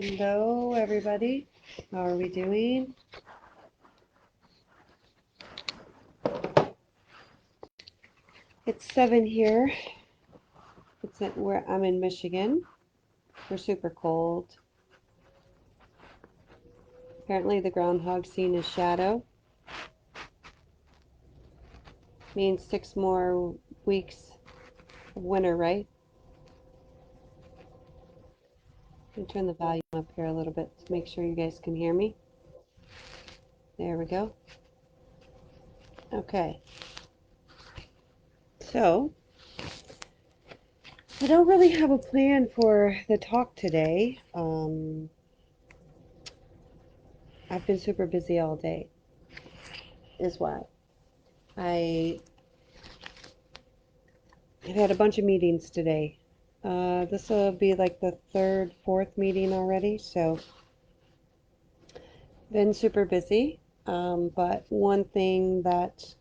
Hello, everybody. How are we doing? It's 7 here. Where I'm in Michigan. We're super cold. Apparently, the groundhog seen his shadow. Means 6 more weeks of winter, right? Let me turn the volume up here a little bit to make sure you guys can hear me. There we go. Okay. So, I don't really have a plan for the talk today. I've been super busy all day, is why. I've had a bunch of meetings today. This will be like the third, fourth meeting already, so been super busy. But one thing that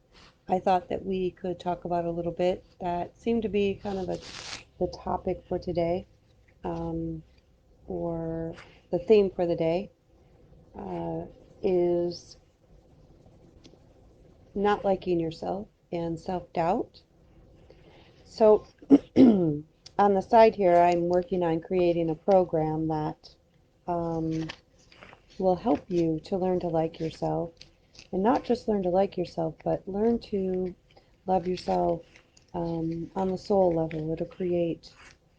I thought that we could talk about a little bit that seemed to be kind of the topic for today, um, or the theme for the day, uh, is not liking yourself and self-doubt. So on the side here, I'm working on creating a program that um, will help you to learn to like yourself, and not just learn to like yourself, but learn to love yourself on the soul level. It'll create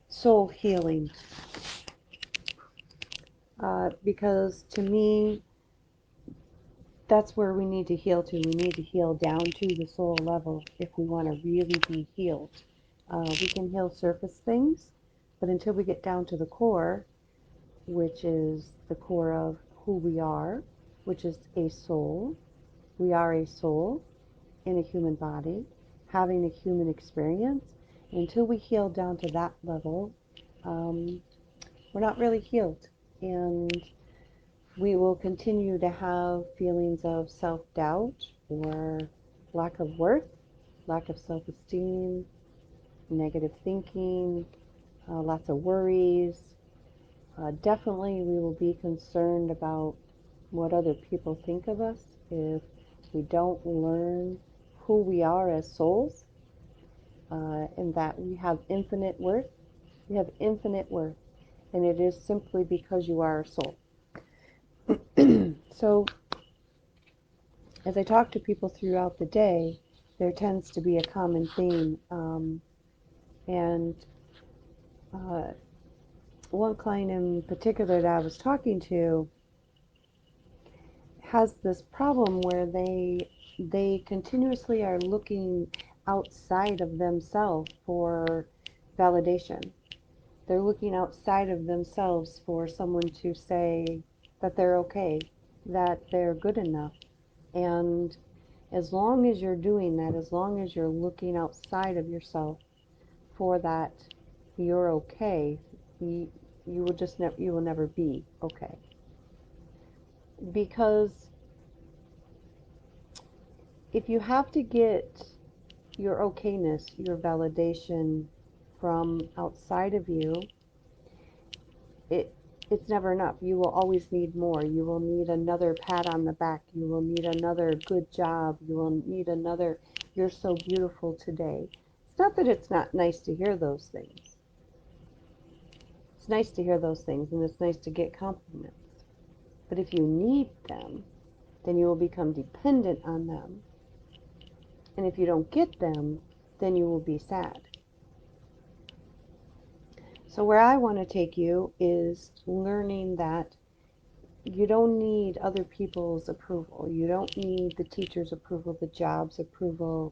soul healing, because to me, that's where we need to heal to. We need to heal down to the soul level if we want to really be healed. We can heal surface things, but until we get down to the core, which is the core of who we are, which is a soul. We are a soul in a human body, having a human experience. Until we heal down to that level, um, we're not really healed. And we will continue to have feelings of self doubt or lack of worth, lack of self esteem, negative thinking, lots of worries. Definitely, we will be concerned about what other people think of us if we don't learn who we are as souls, and that we have infinite worth. We have infinite worth, and it is simply because you are a soul. So, as I talk to people throughout the day, there tends to be a common theme. And uh, one client in particular that I was talking to has this problem where they continuously are looking outside of themselves for validation. They're looking outside of themselves for someone to say that they're okay, that they're good enough. And as long as you're doing that, as long as you're looking outside of yourself for that you're okay, you will just you will never be okay. Because if you have to get your okayness, your validation from outside of you, it it's never enough. You will always need more. You will need another pat on the back. You will need another good job. You will need another, you're so beautiful today. It's not that it's not nice to hear those things. It's nice to hear those things, and it's nice to get compliments. But if you need them, then you will become dependent on them. And if you don't get them, then you will be sad. So where I want to take you is learning that you don't need other people's approval. You don't need the teacher's approval, the job's approval.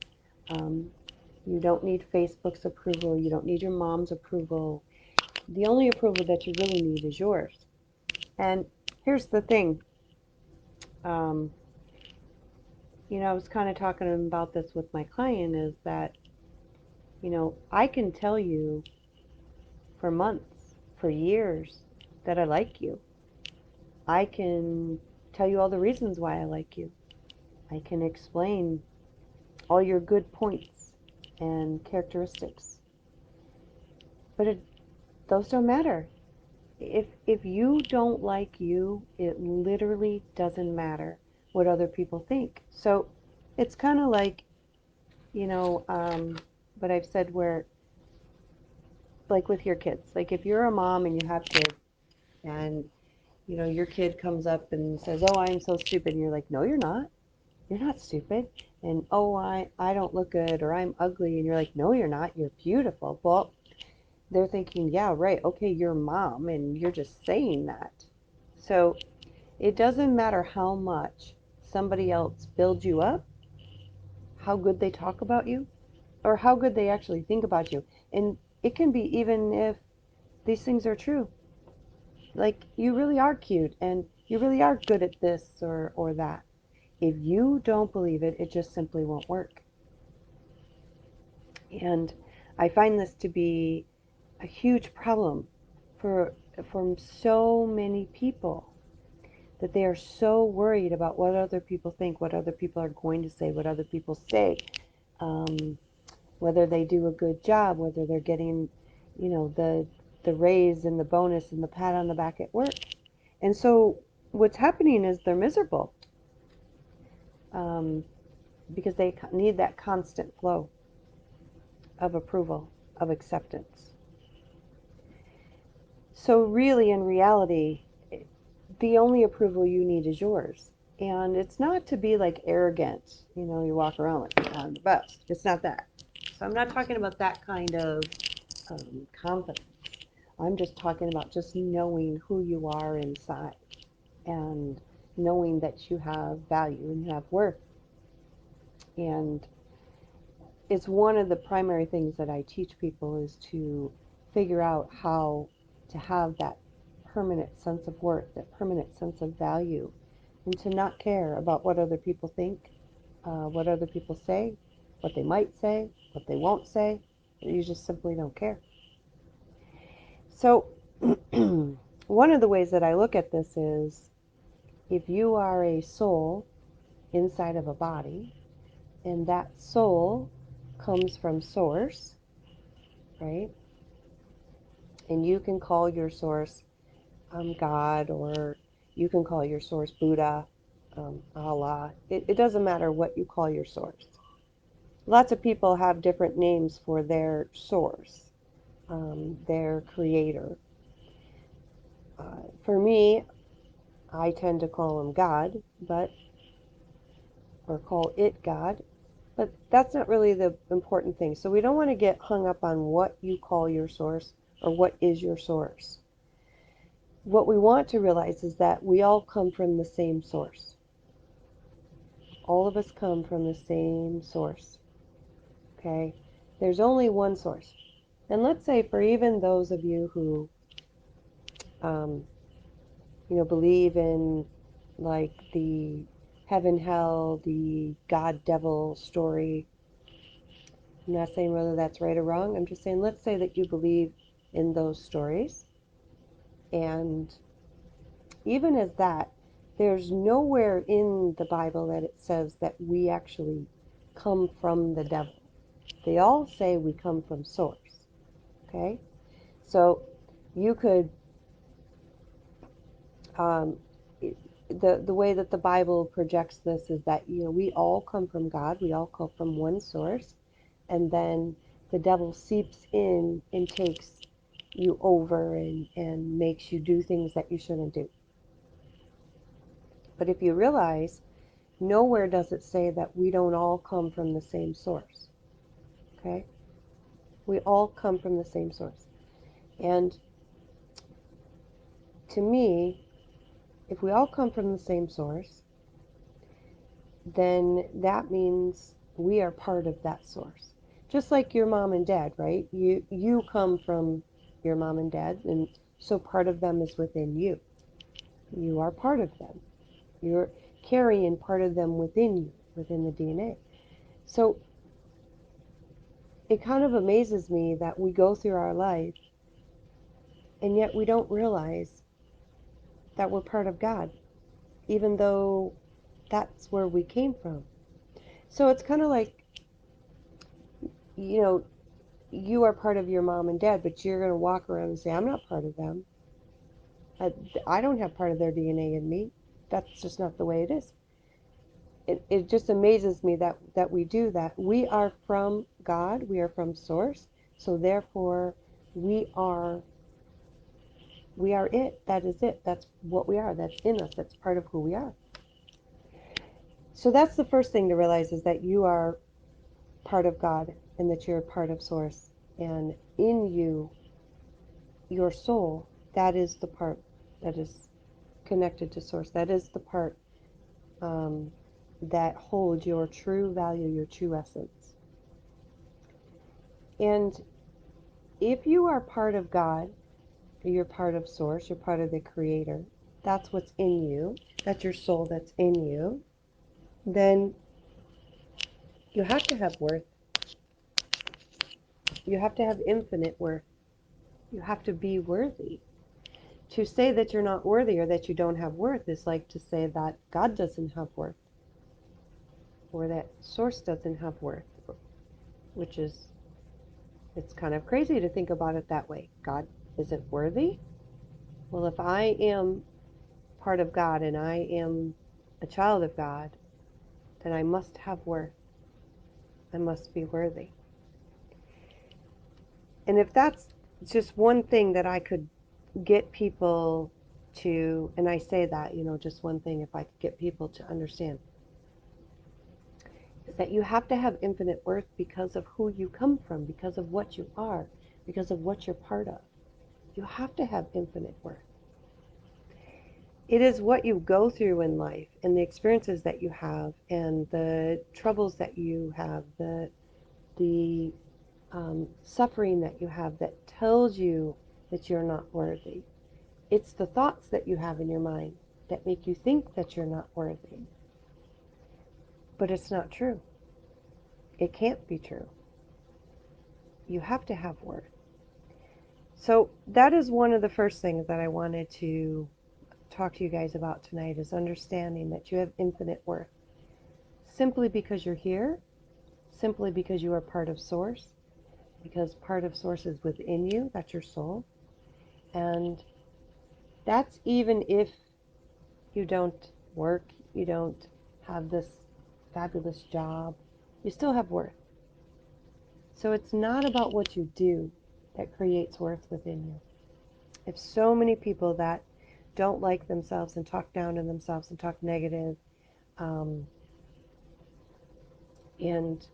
Um, you don't need Facebook's approval. You don't need your mom's approval. The only approval that you really need is yours. And here's the thing. Um, I was kind of talking about this with my client, is that, I can tell you for months, for years, that I like you. I can tell you all the reasons why I like you. I can explain all your good points and characteristics. But those don't matter. If you don't like you, it literally doesn't matter what other people think. So it's kind of like, you know, what I've said where, like with your kids, like if you're a mom and you have kids and, you know, your kid comes up and says, oh, I'm so stupid. And you're like, no, you're not. You're not stupid. And, oh, I don't look good or I'm ugly. And you're like, no, you're not. You're beautiful. Well, they're thinking, yeah, right. Okay, you're mom and you're just saying that. So it doesn't matter how much somebody else builds you up, how good they talk about you, or how good they actually think about you. And it can be even if these things are true. Like you really are cute and you really are good at this or that. If you don't believe it, it just simply won't work. And I find this to be a huge problem for from so many people, that they are so worried about what other people think, what other people are going to say, what other people say, um, whether they do a good job, whether they're getting, you know, the raise and the bonus and the pat on the back at work. And so what's happening is they're miserable, um, because they need that constant flow of approval, of acceptance. So really, in reality, the only approval you need is yours. And it's not to be like arrogant, you know, you walk around like I'm the best. It's not that. So I'm not talking about that kind of confidence. I'm just talking about just knowing who you are inside and knowing that you have value and you have worth. And it's one of the primary things that I teach people is to figure out how to have that permanent sense of worth, that permanent sense of value, and to not care about what other people think, what other people say, what they might say, what they won't say. You just simply don't care. So one of the ways that I look at this is, if you are a soul inside of a body, and that soul comes from source, right? And you can call your source God, or you can call your source Buddha, Allah. It doesn't matter what you call your source. Lots of people have different names for their source, their creator. For me, I tend to call him God, but or call it God, but that's not really the important thing. So we don't want to get hung up on what you call your source or what is your source. What we want to realize is that we all come from the same source. All of us come from the same source. Okay? There's only one source. And let's say for even those of you who, um, you know, believe in like the heaven, hell, the God devil story. I'm not saying whether that's right or wrong. I'm just saying, let's say that you believe in those stories. And even as that, there's nowhere in the Bible that it says that we actually come from the devil. They all say we come from source. Okay? So you could, um, the way that the Bible projects this is that, you know, we all come from God. We all come from one source. And then the devil seeps in and takes you over and makes you do things that you shouldn't do. But if you realize, nowhere does it say that we don't all come from the same source. Okay? We all come from the same source. And to me, if we all come from the same source, then that means we are part of that source. Just like your mom and dad, right? You come from your mom and dad, and so part of them is within you. You are part of them. You're carrying part of them within you, within the DNA. So it kind of amazes me that we go through our life and yet we don't realize that we're part of God, even though that's where we came from. So it's kind of like, you know, you are part of your mom and dad, but you're going to walk around and say, I'm not part of them. I don't have part of their DNA in me. That's just not the way it is. It just amazes me that we do that. We are from God, we are from Source, so therefore we are we are it. That is it. That's what we are. That's in us. That's part of who we are. So that's the first thing to realize, is that you are part of God and that you're part of Source. And in you, your soul, that is the part that is connected to Source. That is the part um, that holds your true value, your true essence. And if you are part of God, you're part of Source, you're part of the Creator, that's what's in you, that's your soul that's in you, then you have to have worth. You have to have infinite worth. You have to be worthy. To say that you're not worthy or that you don't have worth is like to say that God doesn't have worth or that Source doesn't have worth, which is, it's kind of crazy to think about it that way. God isn't worthy? Well, if I am part of God and I am a child of God, then I must have worth. I must be worthy. And if that's just one thing that I could get people to, and I say that, just one thing, if I could get people to understand, is that you have to have infinite worth because of who you come from, because of what you are, because of what you're part of. You have to have infinite worth. It is what you go through in life and the experiences that you have and the troubles that you have, the suffering that you have that tells you that you're not worthy. It's the thoughts that you have in your mind that make you think that you're not worthy. But it's not true. It can't be true. You have to have worth. So that is one of the first things that I wanted to talk to you guys about tonight, is understanding that you have infinite worth. Simply because you're here, simply because you are part of Source, because part of Source is within you, that's your soul. And that's even if you don't work, you don't have this fabulous job, you still have worth. So it's not about what you do that creates worth within you. If so many people that don't like themselves and talk down on themselves and talk negative, um, and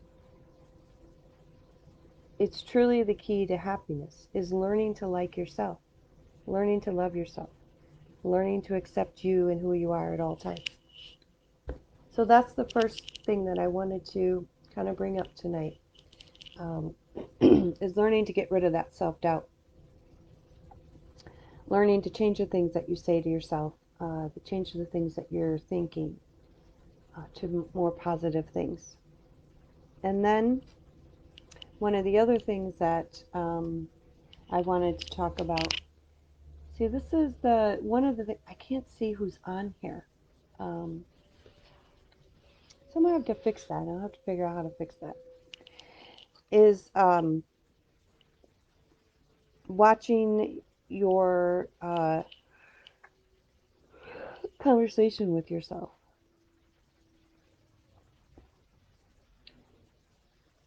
it's truly the key to happiness, is learning to like yourself, learning to love yourself, learning to accept you and who you are at all times. So that's the first thing that I wanted to kind of bring up tonight, is learning to get rid of that self-doubt, learning to change the things that you say to yourself, to change the things that you're thinking, to more positive things. And then one of the other things that I wanted to talk about, see, this is the one of the I can't see who's on here. Um, so I'm gonna have to fix that. I'll have to figure out how to fix that. Is watching your conversation with yourself.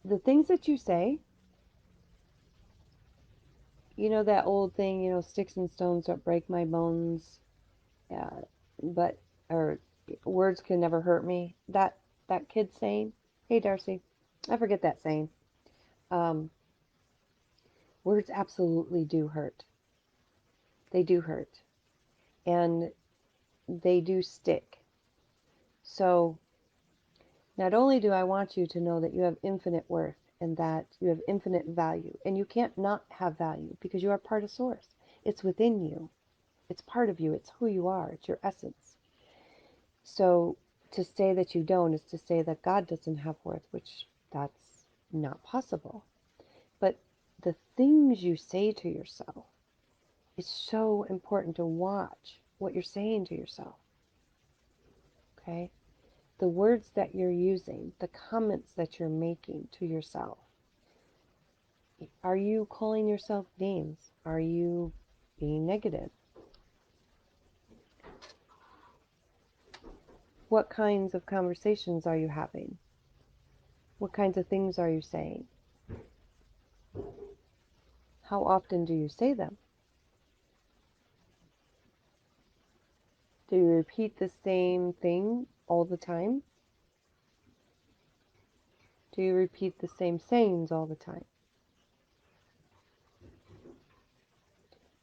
The things that you say, that old thing, sticks and stones don't break my bones, uh, but, or words can never hurt me. That kid saying, hey Darcy, I forget that saying. Um, Words absolutely do hurt. They do hurt. And they do stick. So not only do I want you to know that you have infinite worth and that you have infinite value, and you can't not have value because you are part of Source. It's within you. It's part of you. It's who you are. It's your essence. So to say that you don't is to say that God doesn't have worth, which that's not possible. But the things you say to yourself, it's so important to watch what you're saying to yourself. Okay? The words that you're using, the comments that you're making to yourself. Are you calling yourself names? Are you being negative? What kinds of conversations are you having? What kinds of things are you saying? How often do you say them? Do you repeat the same thing all the time? Do you repeat the same sayings all the time?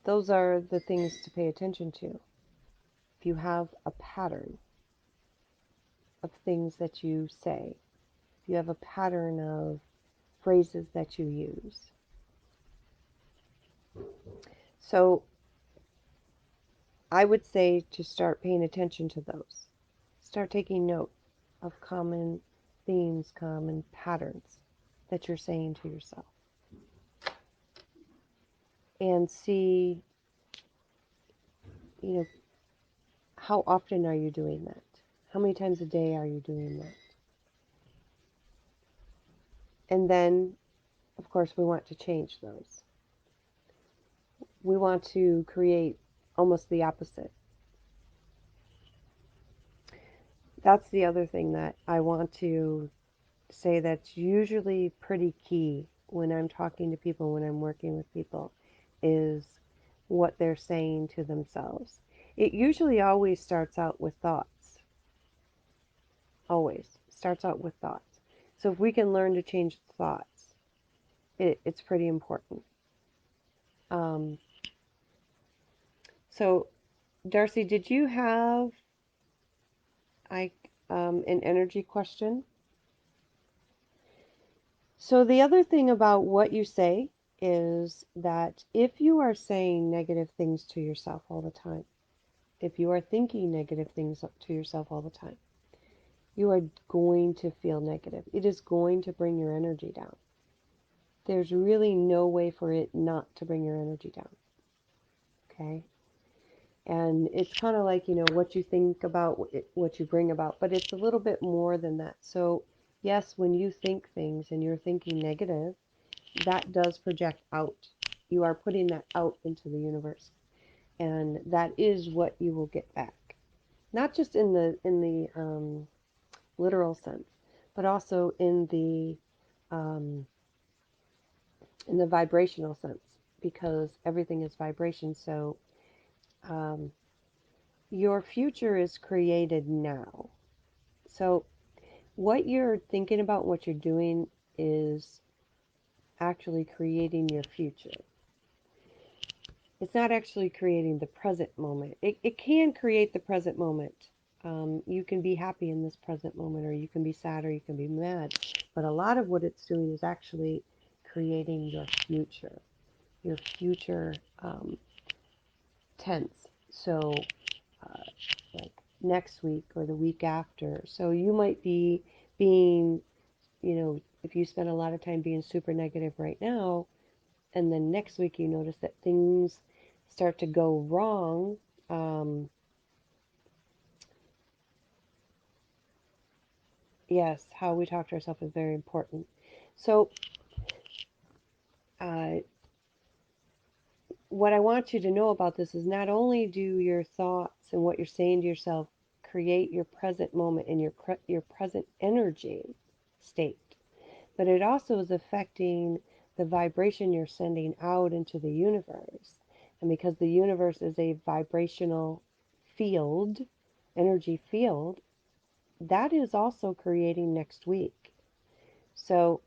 Those are the things to pay attention to. If you have a pattern of things that you say, if you have a pattern of phrases that you use. So I would say to start paying attention to those. Start taking note of common themes, common patterns that you're saying to yourself. And see, you know, how often are you doing that? How many times a day are you doing that? And then, of course, we want to change those. We want to create almost the opposite. That's the other thing that I want to say that's usually pretty key when I'm talking to people, when I'm working with people, is what they're saying to themselves. It usually always starts out with thoughts. Always starts out with thoughts. So if we can learn to change thoughts, it's pretty important. Um, so, Darcy, did you have I an energy question? So the other thing about what you say is that if you are saying negative things to yourself all the time, if you are thinking negative things to yourself all the time, you are going to feel negative. It is going to bring your energy down. There's really no way for it not to bring your energy down. Okay? And it's kind of like, what you think about, what you bring about, but it's a little bit more than that. So, yes, when you think things and you're thinking negative, that does project out. You are putting that out into the universe, and that is what you will get back. Not just in the literal sense, but also um, in the vibrational sense, because everything is vibration. So um, your future is created now. So what you're thinking about, what you're doing, is actually creating your future. It's not actually creating the present moment. It can create the present moment. You can be happy in this present moment, or you can be sad, or you can be mad. But a lot of what it's doing is actually creating your future tense. So, uh, like next week or the week after. So you might be being, if you spend a lot of time being super negative right now, and then next week you notice that things start to go wrong, yes, how we talk to ourselves is very important. So, uh, what I want you to know about this is not only do your thoughts and what you're saying to yourself create your present moment and your present energy state, but it also is affecting the vibration you're sending out into the universe. And because the universe is a vibrational field, energy field, that is also creating next week. So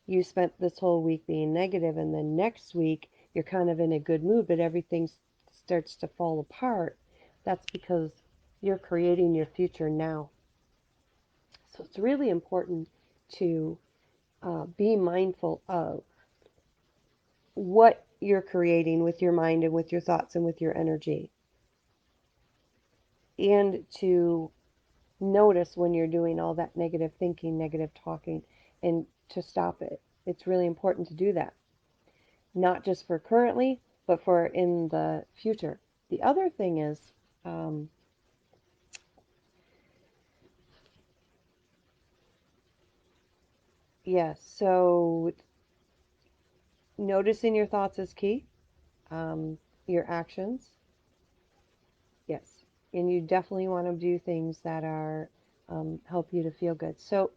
you spent this whole week being negative, and then next week you're kind of in a good mood, but everything starts to fall apart. That's because you're creating your future now. So it's really important to be mindful of what you're creating with your mind and with your thoughts and with your energy, and to notice when you're doing all that negative thinking, negative talking, and to stop it. It's really important to do that, not just for currently, but for in the future. The other thing is, um, yes, so noticing your thoughts is key. Your actions, yes. And you definitely want to do things that are help you to feel good. So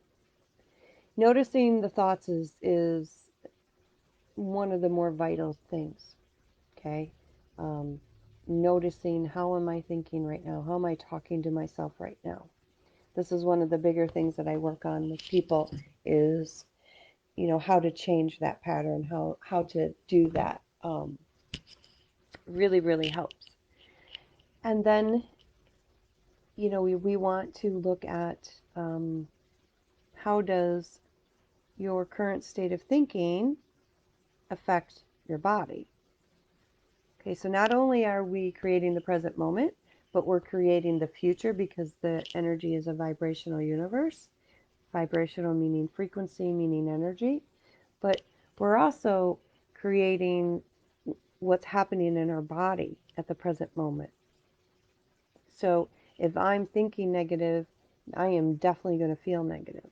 noticing the thoughts is one of the more vital things. Okay. Um, Noticing, how am I thinking right now? How am I talking to myself right now? This is one of the bigger things that I work on with people is, how to change that pattern, how to do that. Really, really helps. And then, we want to look at how does your current state of thinking affect your body? Okay, so not only are we creating the present moment, but we're creating the future because the energy is a vibrational universe. Vibrational meaning frequency, meaning energy. But we're also creating what's happening in our body at the present moment. So if I'm thinking negative, I am definitely going to feel negative.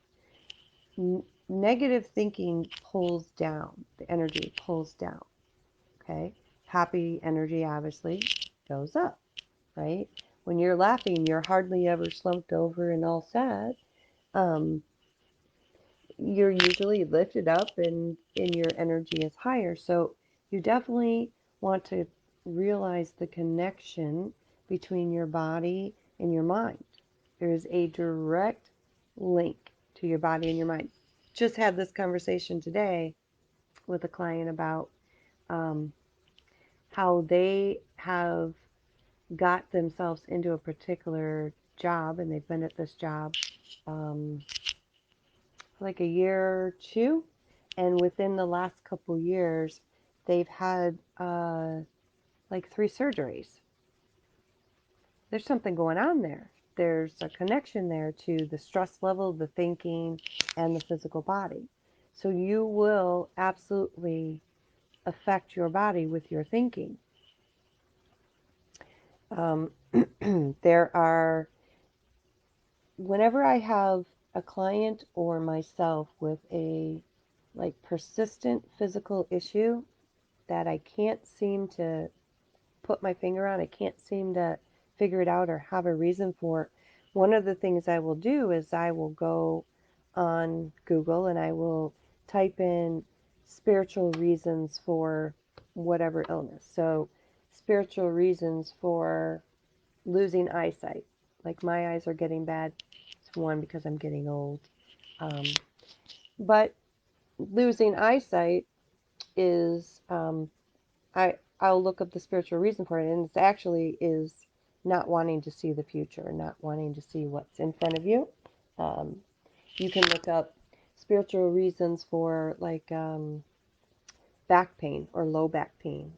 Negative thinking pulls down, the energy pulls down. Okay? Happy energy obviously goes up, right? When you're laughing, you're hardly ever slumped over and all sad. Um, you're usually lifted up and your energy is higher. So you definitely want to realize the connection between your body and your mind. There is a direct link to your body and your mind. Just had this conversation today with a client about um, how they have got themselves into a particular job, and they've been at this job um, like a year or two, and within the last couple years they've had like 3 surgeries. There's something going on there. There's a connection there to the stress level, the thinking, and the physical body. So you will absolutely affect your body with your thinking. um, there are Whenever I have a client or myself with a like persistent physical issue that I can't seem to put my finger on, I can't seem to figure it out or have a reason for, one of the things I will do is I will go on Google and I will type in spiritual reasons for whatever illness. So spiritual reasons for losing eyesight. Like my eyes are getting bad. It's one because I'm getting old. Um, but losing eyesight is I'll look up the spiritual reason for it, and it's actually is not wanting to see the future, not wanting to see what's in front of you. Um, you can look up spiritual reasons for like back pain or low back pain.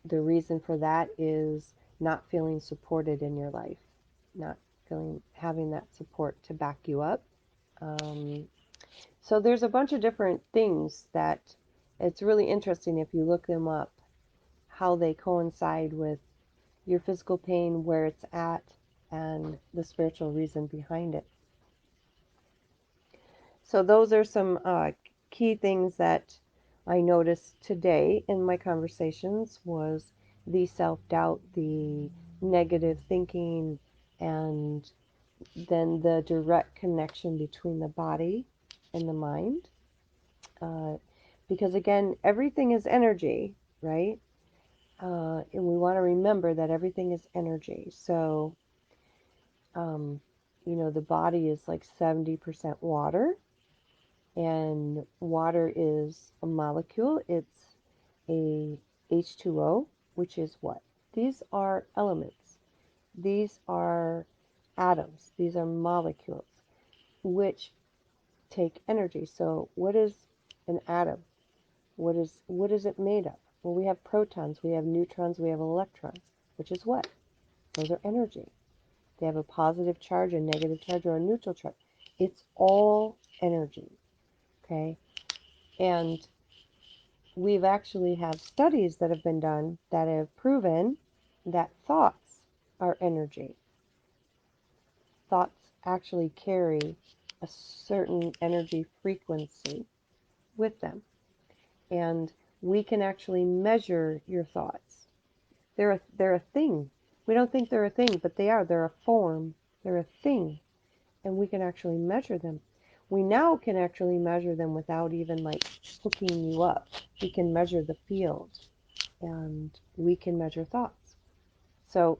The reason for that is not feeling supported in your life, not having that support to back you up. Um, so there's a bunch of different things that it's really interesting if you look them up, how they coincide with your physical pain, where it's at, and the spiritual reason behind it. So those are some key things that I noticed today in my conversations was the self-doubt, the negative thinking, and then the direct connection between the body and the mind. Uh, because again, everything is energy, right? And we want to remember that everything is energy. So, um, the body is like 70% water, and water is a molecule. It's a H2O, which is what? These are elements. These are atoms. These are molecules, which take energy. So what is an atom? What is it made of? Well, we have protons, we have neutrons, we have electrons, which is what? Those are energy. They have a positive charge, a negative charge, or a neutral charge. It's all energy, okay? And we've actually have studies that have been done that have proven that thoughts are energy. Thoughts actually carry a certain energy frequency with them. And we can actually measure your thoughts. They're a thing. We don't think they're a thing, but they are. They're a form. They're a thing. and we can actually measure them. We now can actually measure them without even like hooking you up. We can measure the field, and we can measure thoughts. So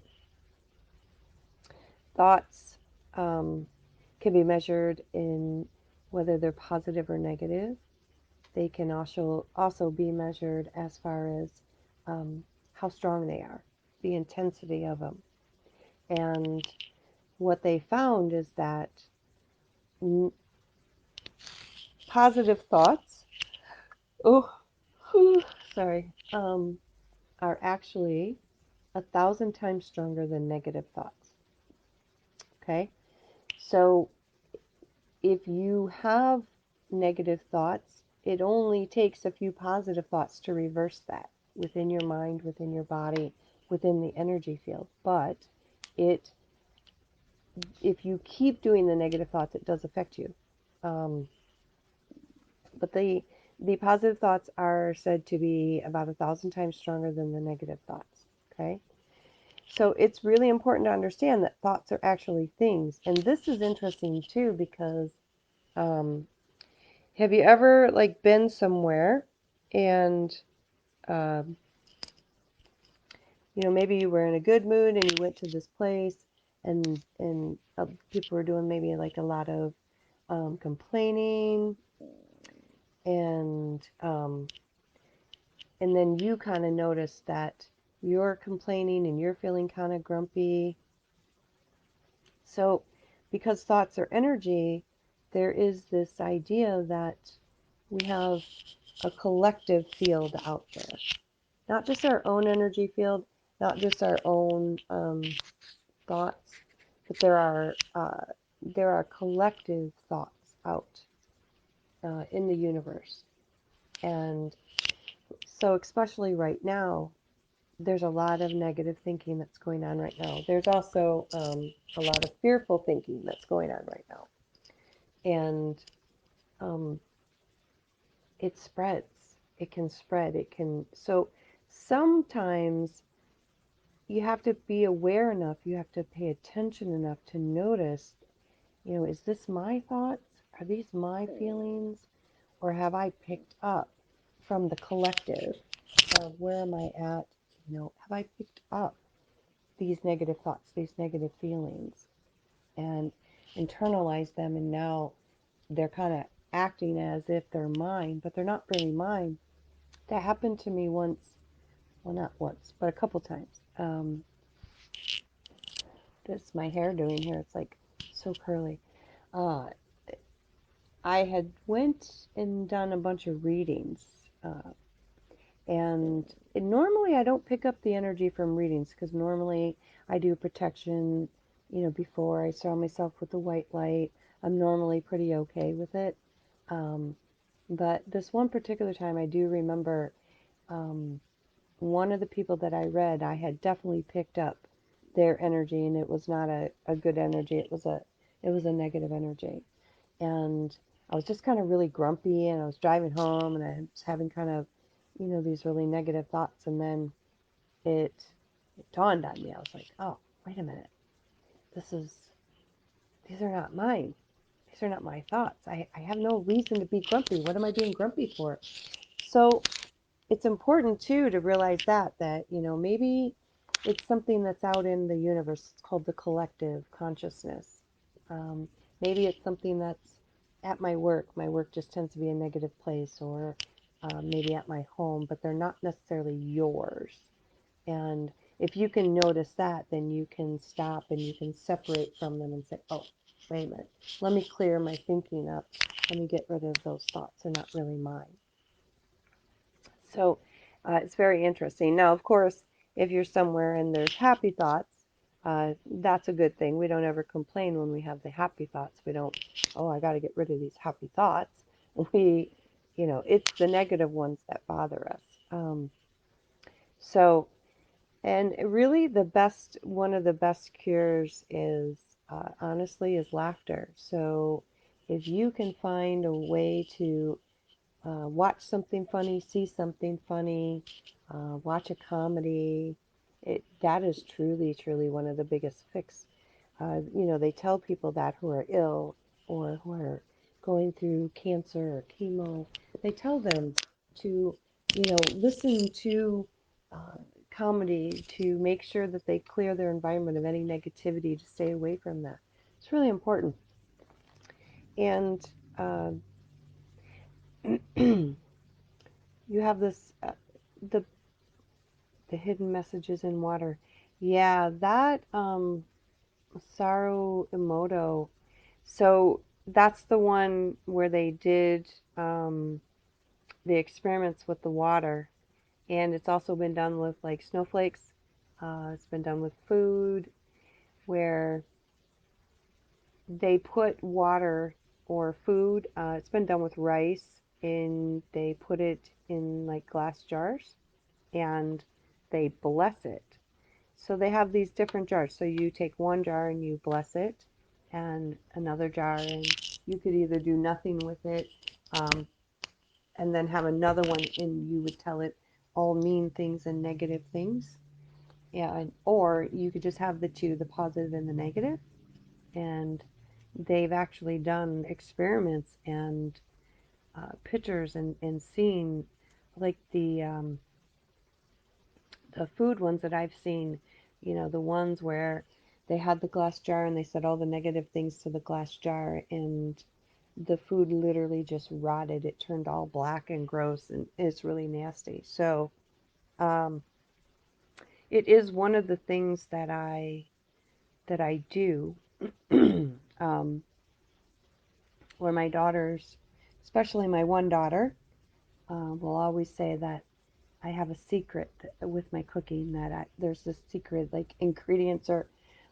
thoughts can be measured in whether they're positive or negative. They can also be measured as far as how strong they are, the intensity of them. And what they found is that positive thoughts, oh, sorry, are actually 1,000 times stronger than negative thoughts. Okay, so if you have negative thoughts, it only takes a few positive thoughts to reverse that within your mind, within your body, within the energy field. But it, if you keep doing the negative thoughts, it does affect you. Um, but the positive thoughts are said to be about 1,000 times stronger than the negative thoughts. Okay, so it's really important to understand that thoughts are actually things, and this is interesting too because um, have you ever like been somewhere and um, maybe you were in a good mood and you went to this place and people were doing maybe like a lot of complaining and then you kind of notice that you're complaining and you're feeling kind of grumpy. So because thoughts are energy, there is this idea that we have a collective field out there, not just our own energy field, not just our own thoughts, but there are collective thoughts out in the universe. And so, especially right now, there's a lot of negative thinking that's going on right now. There's also a lot of fearful thinking that's going on right now, and um, it spreads. It can spread. It can. So sometimes you have to be aware enough, you have to pay attention enough to notice, is this my thoughts? Are these my feelings? Or have I picked up from the collective of where am I at? Have I picked up these negative thoughts, these negative feelings, and internalized them, and now they're kind of acting as if they're mine, but they're not really mine. That happened to me once, well, not once, but a couple times. This my hair doing here, it's like so curly. uh I had went and done a bunch of readings, uh and normally I don't pick up the energy from readings because normally I do protection, before I surround myself with the white light. I'm normally pretty okay with it. um but this one particular time I do remember, um one of the people that I read, I had definitely picked up their energy, and it was not a good energy. It was a negative energy. And I was just kind of really grumpy, and I was driving home, and I was having kind of, these really negative thoughts. And then it, it dawned on me. I was like, oh, wait a minute. This is, these are not mine. These are not my thoughts. I have no reason to be grumpy. What am I being grumpy for? So it's important too to realize that maybe it's something that's out in the universe. It's called the collective consciousness. um, Maybe it's something that's at my work. My work just tends to be a negative place, or maybe at my home, but they're not necessarily yours. And if you can notice that, then you can stop and you can separate from them and say, oh, wait a minute, let me clear my thinking up. Let me get rid of those thoughts. They're not really mine. So it's very interesting. Now, of course, if you're somewhere and there's happy thoughts, that's a good thing. We don't ever complain when we have the happy thoughts. We don't, oh, I got to get rid of these happy thoughts. We, it's the negative ones that bother us. So, and really one of the best cures is, honestly, is laughter. So if you can find a way to watch something funny, see something funny, watch a comedy. That is truly, truly one of the biggest fix. They tell people that who are ill or who are going through cancer or chemo, they tell them to, listen to uh, comedy to make sure that they clear their environment of any negativity to stay away from that. It's really important. And uh, you have this, the the hidden messages in water. Yeah, that Saru Emoto. So that's the one where they did um, the experiments with the water, and it's also been done with like snowflakes. It's been done with food, where they put water or food. It's been done with rice, and they put it in like glass jars, and they bless it. So they have these different jars. So you take one jar and you bless it, and another jar, and you could either do nothing with it, um, and then have another one, and you would tell it all mean things and negative things. And or you could just have the two, the positive and the negative. And they've actually done experiments and pictures and seen like the food ones that I've seen, the ones where they had the glass jar and they said all the negative things to the glass jar, and the food literally just rotted. It turned all black and gross, and it's really nasty. So, um, it is one of the things that I do, um, where my daughters, especially my one daughter, will always say that I have a secret with my cooking, that there's this secret like ingredients or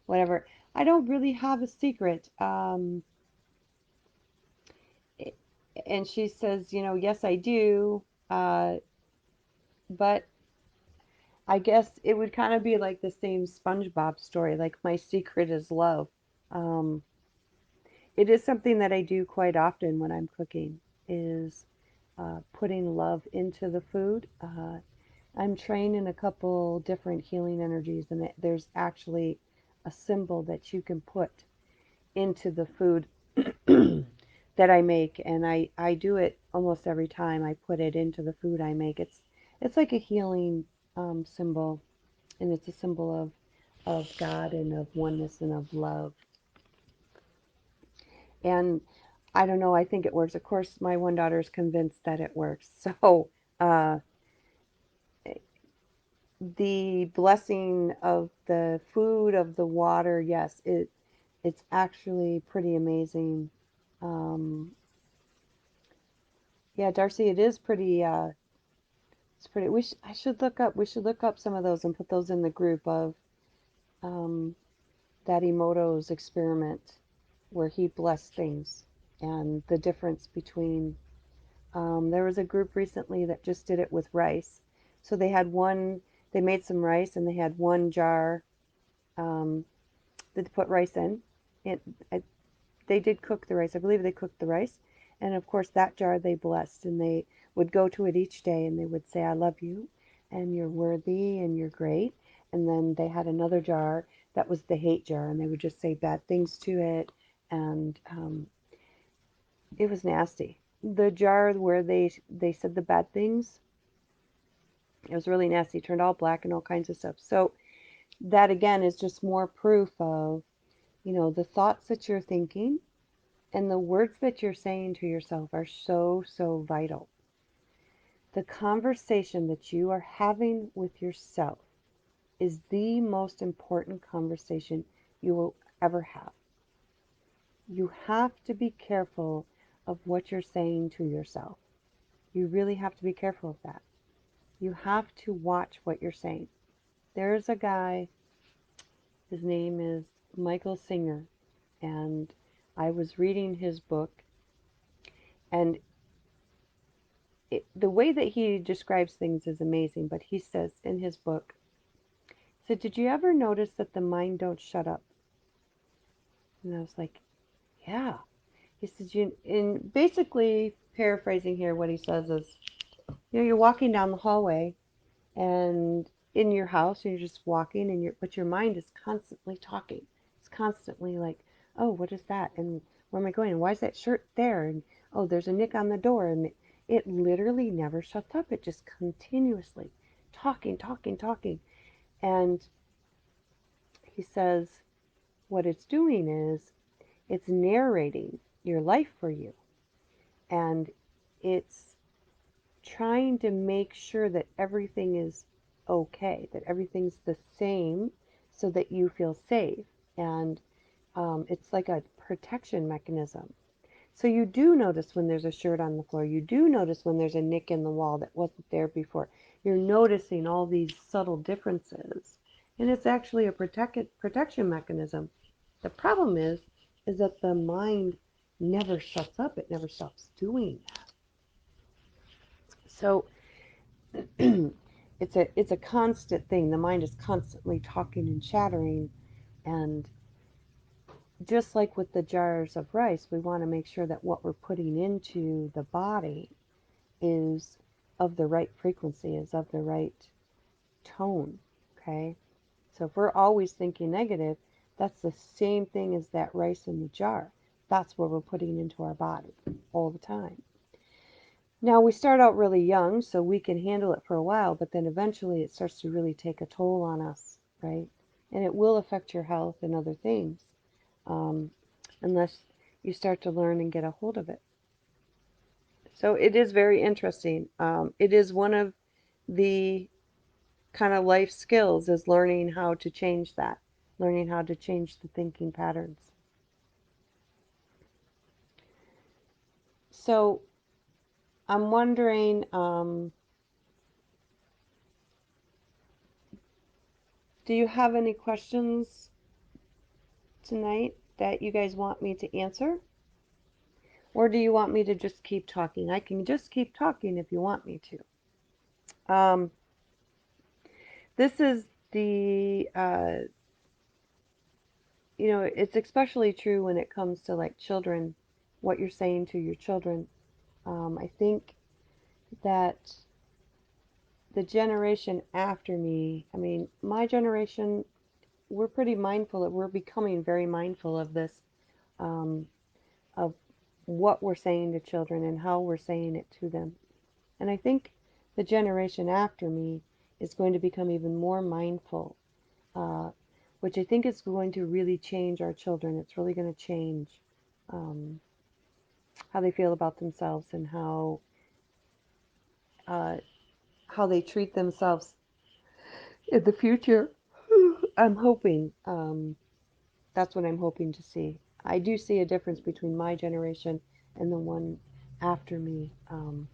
whatever. I don't really have a secret. It- and she says, yes, I do. But I guess it would kind of be like the same SpongeBob story. Like my secret is love. Um, it is something that I do quite often when I'm cooking, is putting love into the food. I'm trained in a couple different healing energies, and there's actually a symbol that you can put into the food that I make, and I do it almost every time I put it into the food I make. It's like a healing symbol, and it's a symbol of God and of oneness and of love. And I don't know, I think it works. Of course, my one daughter is convinced that it works. So uh, the blessing of the food, of the water, yes, it's actually pretty amazing. Um, yeah, Darcy, it is pretty. It's pretty. I should look up. We should look up some of those and put those in the group of um, that Emoto's experiment, where he blessed things, and the difference between. There was a group recently that just did it with rice. So they had one. They made some rice, and they had one jar um, that they put rice in. It, they did cook the rice. I believe they cooked the rice. And of course, that jar they blessed, and they would go to it each day, and they would say, I love you, and you're worthy, and you're great. And then they had another jar that was the hate jar, and they would just say bad things to it. And it was nasty. The jar where they said the bad things, it was really nasty. It turned all black and all kinds of stuff. So that again is just more proof of, the thoughts that you're thinking and the words that you're saying to yourself are so, so vital. The conversation that you are having with yourself is the most important conversation you will ever have. You have to be careful of what you're saying to yourself. You really have to be careful of that. You have to watch what you're saying. There's a guy, his name is Michael Singer, and I was reading his book, and the way that he describes things is amazing. But he says in his book, he said, did you ever notice that the mind don't shut up? And I was like, yeah. He says, in basically paraphrasing here, what he says is, you're walking down the hallway and in your house, and you're just walking, but your mind is constantly talking. It's constantly like, oh, what is that? And where am I going? And why is that shirt there? And oh, there's a nick on the door. And it literally never shuts up. It just continuously talking, talking, talking. And he says what it's doing is it's narrating your life for you. And it's trying to make sure that everything is okay, that everything's the same so that you feel safe. And it's like a protection mechanism. So you do notice when there's a shirt on the floor. You do notice when there's a nick in the wall that wasn't there before. You're noticing all these subtle differences. And it's actually a protection mechanism. The problem is that the mind never shuts up. It never stops doing that. So it's a constant thing. The mind is constantly talking and chattering, and just like with the jars of rice, we want to make sure that what we're putting into the body is of the right frequency, is of the right tone. Okay? So if we're always thinking negative, that's the same thing as that rice in the jar. That's what we're putting into our body all the time. Now we start out really young, so we can handle it for a while, but then eventually it starts to really take a toll on us, right? And it will affect your health and other things, um, unless you start to learn and get a hold of it. So it is very interesting. It is one of the kind of life skills is learning how to change that, learning how to change the thinking patterns. So I'm wondering, do you have any questions tonight that you guys want me to answer? Or do you want me to just keep talking? I can just keep talking if you want me to. This is the, it's especially true when it comes to like children, what you're saying to your children. I think that the generation after me, I mean, my generation, we're pretty mindful we're becoming very mindful of this, um, of what we're saying to children and how we're saying it to them. And I think the generation after me is going to become even more mindful, uh, which I think is going to really change our children. It's really going to change um, how they feel about themselves and uh, how they treat themselves in the future. I'm hoping. That's what I'm hoping to see. I do see a difference between my generation and the one after me. And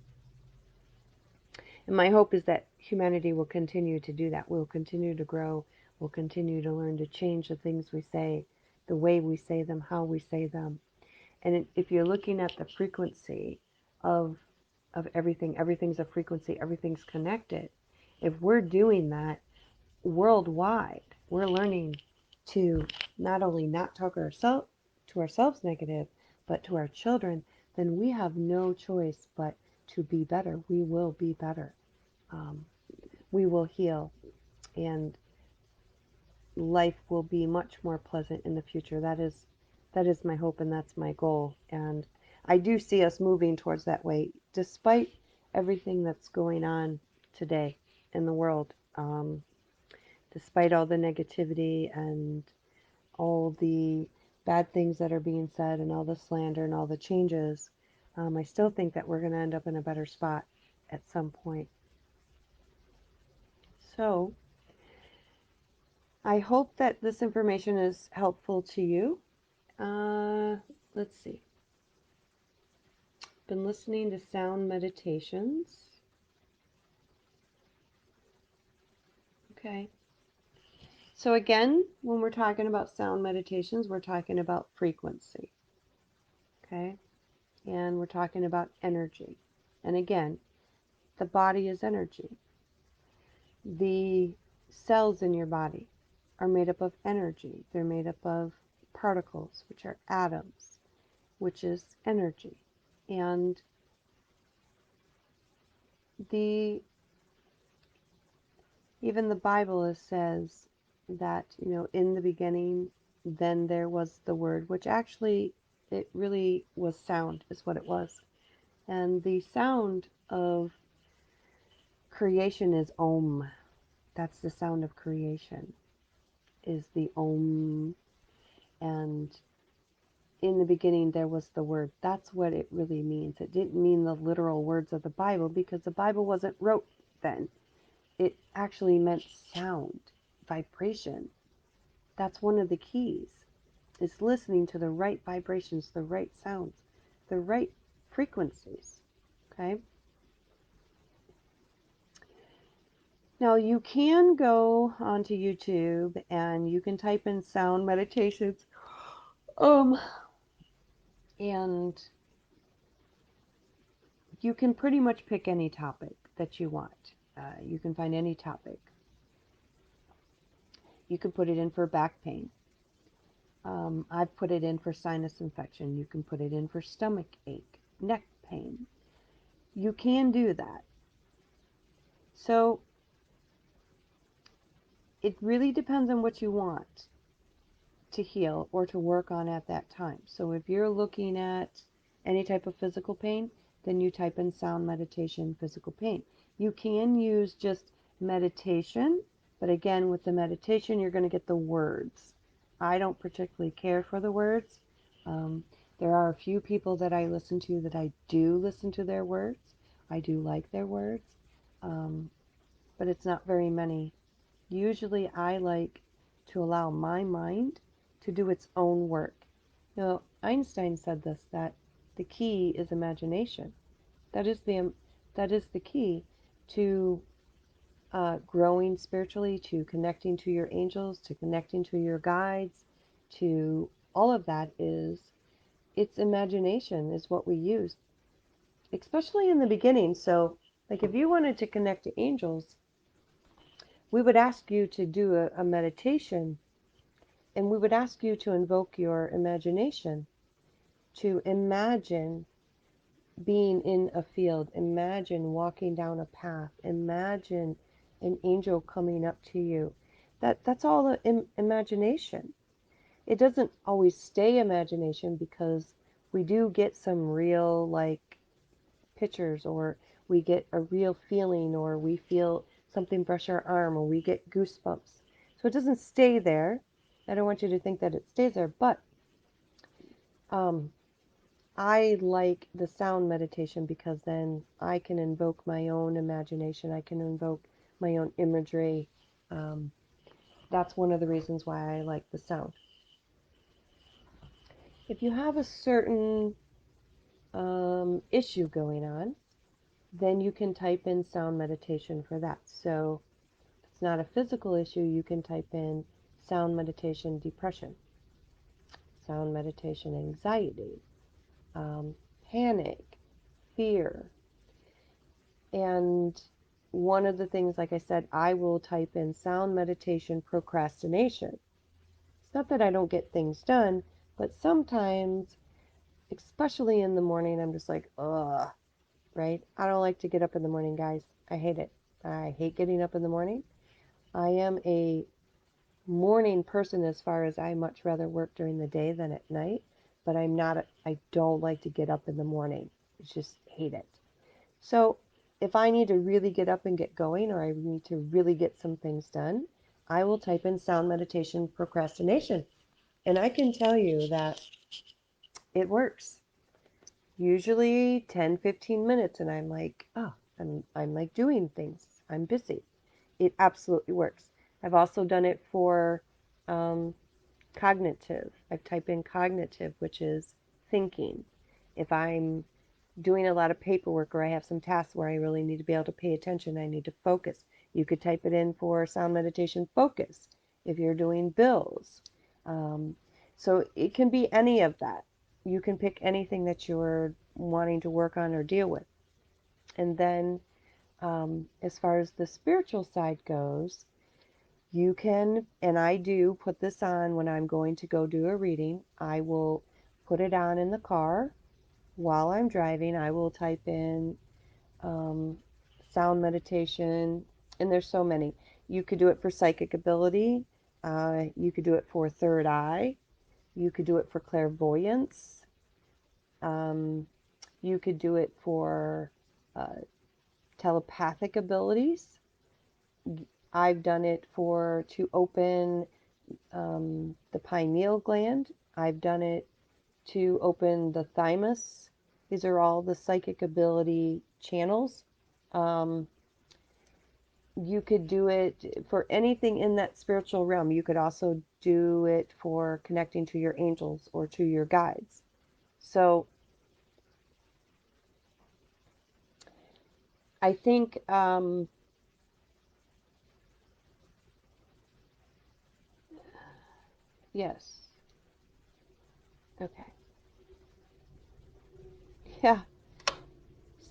my hope is that humanity will continue to do that. We'll continue to grow. We'll continue to learn to change the things we say, the way we say them, how we say them. And if you're looking at the frequency of everything, everything's a frequency, everything's connected. If we're doing that worldwide, we're learning to not only not talk to ourselves negative, but to our children, then we have no choice but to be better. We will be better. Um, we will heal, and life will be much more pleasant in the future. That is my hope, and that's my goal. And I do see us moving towards that way, despite everything that's going on today in the world. Despite all the negativity and all the bad things that are being said and all the slander and all the changes, I still think that we're going to end up in a better spot at some point. So I hope that this information is helpful to you. Let's see. Been listening to sound meditations. Okay. So again, when we're talking about sound meditations, we're talking about frequency. Okay. And we're talking about energy. And again, the body is energy. The cells in your body are made up of energy. They're made up of particles, which are atoms, which is energy. And the even the Bible says that, in the beginning then there was the word, which actually it really was sound, is what it was. And the sound of creation is Om. That's the sound of creation, is the Om. And in the beginning, there was the word. That's what it really means. It didn't mean the literal words of the Bible because the Bible wasn't wrote then. It actually meant sound, vibration. That's one of the keys, is listening to the right vibrations, the right sounds, the right frequencies. Okay? Now you can go onto YouTube and you can type in sound meditations. Um, and you can pretty much pick any topic that you want. You can find any topic. You can put it in for back pain. I've put it in for sinus infection. You can put it in for stomach ache, neck pain. You can do that. So it really depends on what you want to heal or to work on at that time. So if you're looking at any type of physical pain, then you type in sound meditation physical pain. You can use just meditation, but again, with the meditation, you're going to get the words. I don't particularly care for the words. Um, there are a few people that I listen to that I do listen to their words. I do like their words, um, but it's not very many. Usually I like to allow my mind to do its own work. Now, Einstein said this, that the key is imagination. That is the key to growing spiritually, to connecting to your angels, to connecting to your guides, to all of that is it's imagination is what we use, especially in the beginning. So, like if you wanted to connect to angels, we would ask you to do a meditation. And we would ask you to invoke your imagination, to imagine being in a field, imagine walking down a path, imagine an angel coming up to you. That's all imagination. It doesn't always stay imagination because we do get some real like pictures, or we get a real feeling, or we feel something brush our arm, or we get goosebumps. So it doesn't stay there. I don't want you to think that it stays there, but um, I like the sound meditation because then I can invoke my own imagination. I can invoke my own imagery. Um, that's one of the reasons why I like the sound. If you have a certain issue going on, then you can type in sound meditation for that. So if it's not a physical issue, you can type in sound meditation depression, sound meditation anxiety, um, panic, fear. And one of the things, like I said, I will type in sound meditation procrastination. It's not that I don't get things done, but sometimes, especially in the morning, I'm just like, ugh, right? I don't like to get up in the morning, guys. I hate it. I hate getting up in the morning. I am a morning person as far as I much rather work during the day than at night, but I don't like to get up in the morning. I just hate it. So if I need to really get up and get going, or I need to really get some things done, I will type in sound meditation procrastination. And I can tell you that it works. Usually 10, 15 minutes, and I'm like, oh, I'm like doing things. I'm busy. It absolutely works. I've also done it for um, cognitive. I've typed in cognitive, which is thinking. If I'm doing a lot of paperwork, or I have some tasks where I really need to be able to pay attention, I need to focus. You could type it in for sound meditation focus if you're doing bills. Um, so it can be any of that. You can pick anything that you're wanting to work on or deal with. And then as far as the spiritual side goes, you can, and I do put this on when I'm going to go do a reading. I will put it on in the car while I'm driving. I will type in um, sound meditation, and there's so many. You could do it for psychic ability, You could do it for third eye. You could do it for clairvoyance. Um, you could do it for uh, telepathic abilities. I've done it for to open the pineal gland. I've done it to open the thymus. These are all the psychic ability channels. Um, you could do it for anything in that spiritual realm. You could also do it for connecting to your angels or to your guides. So I think, yes. Okay. Yeah.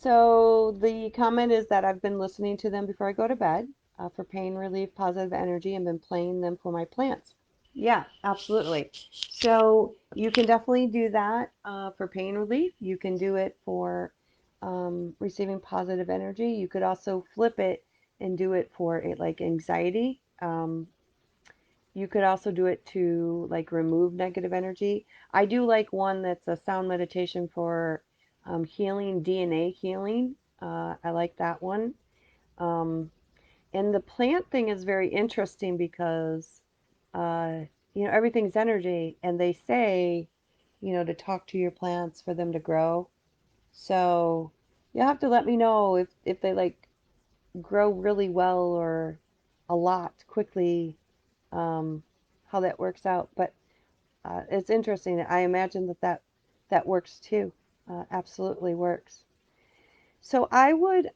So the comment is that I've been listening to them before I go to bed for pain relief, positive energy, and been playing them for my plants. Yeah, absolutely. So you can definitely do that for pain relief. You can do it for receiving positive energy. You could also flip it and do it for like anxiety. You could also do it to like remove negative energy. I do like one that's a sound meditation for healing, DNA healing. I like that one. Um, and the plant thing is very interesting because, uh, everything's energy, and they say, to talk to your plants for them to grow. So you'll have to let me know if they like grow really well or a lot quickly, um, how that works out. But it's interesting. I imagine that works too. Absolutely works. So I would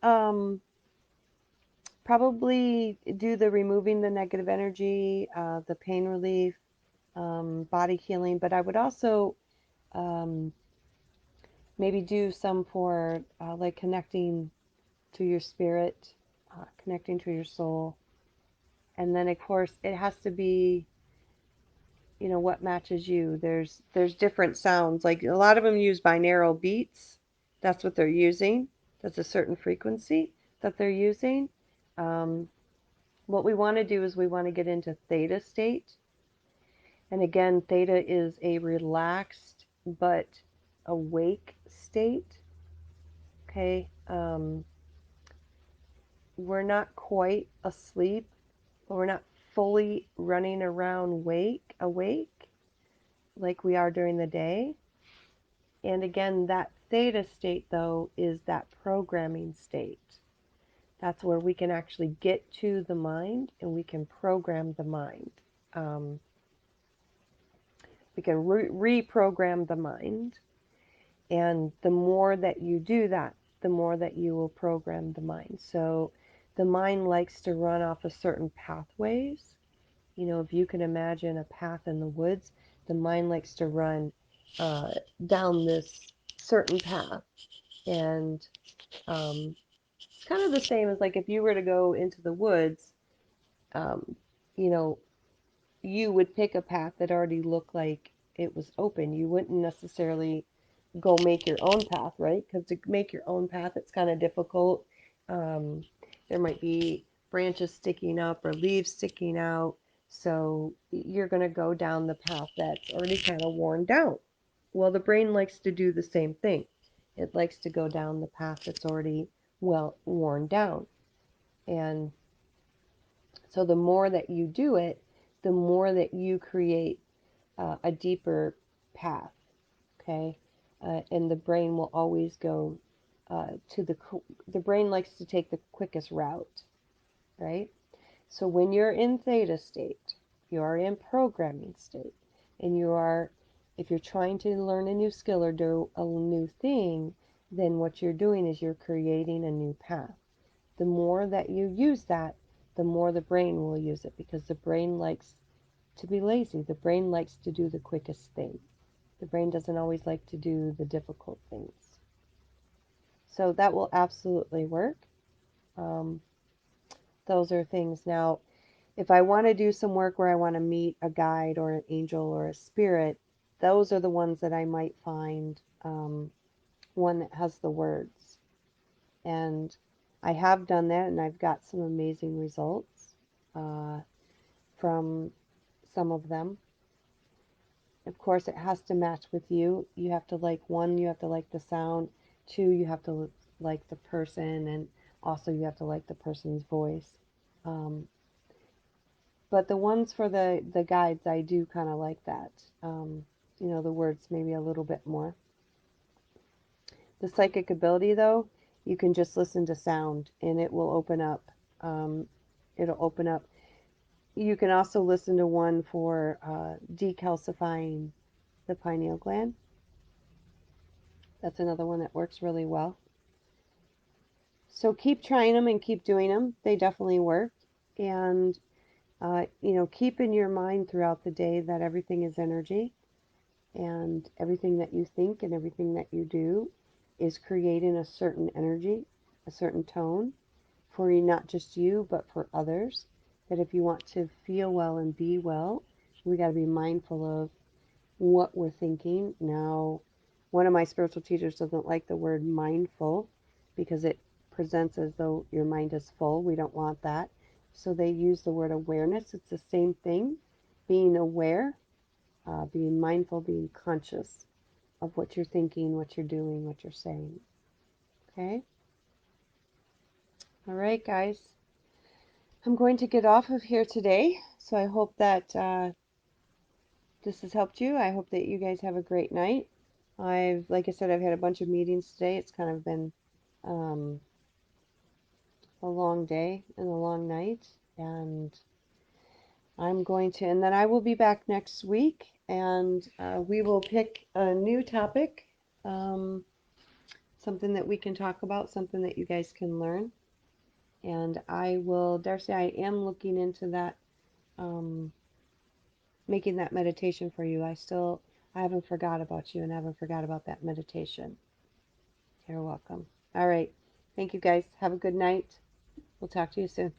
probably do the removing the negative energy, the pain relief, body healing, but I would also um, maybe do some for like connecting to your spirit, connecting to your soul. And then, of course, it has to be, what matches you. There's different sounds. Like a lot of them use binaural beats. That's what they're using. That's a certain frequency that they're using. Um, what we want to do is we want to get into theta state. And again, theta is a relaxed but awake state. Okay. We're not quite asleep, but we're not fully running around awake like we are during the day. And again, that theta state, though, is that programming state. That's where we can actually get to the mind and we can program the mind. Um, we can reprogram the mind. And the more that you do that, the more that you will program the mind. So the mind likes to run off of certain pathways. If you can imagine a path in the woods, the mind likes to run uh, down this certain path. And it's kind of the same as like if you were to go into the woods, um, you know, you would pick a path that already looked like it was open. You wouldn't necessarily go make your own path, right? Because to make your own path, it's kind of difficult. Um, there might be branches sticking up or leaves sticking out. So you're going to go down the path that's already kind of worn down. Well, the brain likes to do the same thing. It likes to go down the path that's already well worn down. And so the more that you do it, the more that you create a deeper path. Okay, and the brain will always go to the brain likes to take the quickest route, right? So when you're in theta state, you are in programming state, and if you're trying to learn a new skill or do a new thing, then what you're doing is you're creating a new path. The more that you use that, the more the brain will use it because the brain likes to be lazy. The brain likes to do the quickest thing. The brain doesn't always like to do the difficult things. So that will absolutely work. Um, those are things. Now, if I want to do some work where I want to meet a guide or an angel or a spirit, those are the ones that I might find one that has the words. And I have done that and I've got some amazing results uh, from some of them. Of course, it has to match with you. You have to like one, you have to like the sound. Two, you have to like the person, and also you have to like the person's voice. Um, but the ones for the guides, I do kind of like that. The words maybe a little bit more. The psychic ability, though, you can just listen to sound, and it will open up. Um, it'll open up. You can also listen to one for decalcifying the pineal gland. That's another one that works really well. So keep trying them and keep doing them. They definitely work. And, keep in your mind throughout the day that everything is energy, and everything that you think and everything that you do is creating a certain energy, a certain tone for you, not just you, but for others. That if you want to feel well and be well, we got to be mindful of what we're thinking. Now, one of my spiritual teachers doesn't like the word mindful because it presents as though your mind is full. We don't want that. So they use the word awareness. It's the same thing, being aware, being mindful, being conscious of what you're thinking, what you're doing, what you're saying. Okay? All right, guys. I'm going to get off of here today. So I hope that this has helped you. I hope that you guys have a great night. Like I said, I've had a bunch of meetings today. It's kind of been um, a long day and a long night. And and then I will be back next week, and we will pick a new topic, um, something that we can talk about, something that you guys can learn. And Darcy, I am looking into that, um, making that meditation for you. I haven't forgot about you, and I haven't forgot about that meditation. You're welcome. All right. Thank you guys. Have a good night. We'll talk to you soon.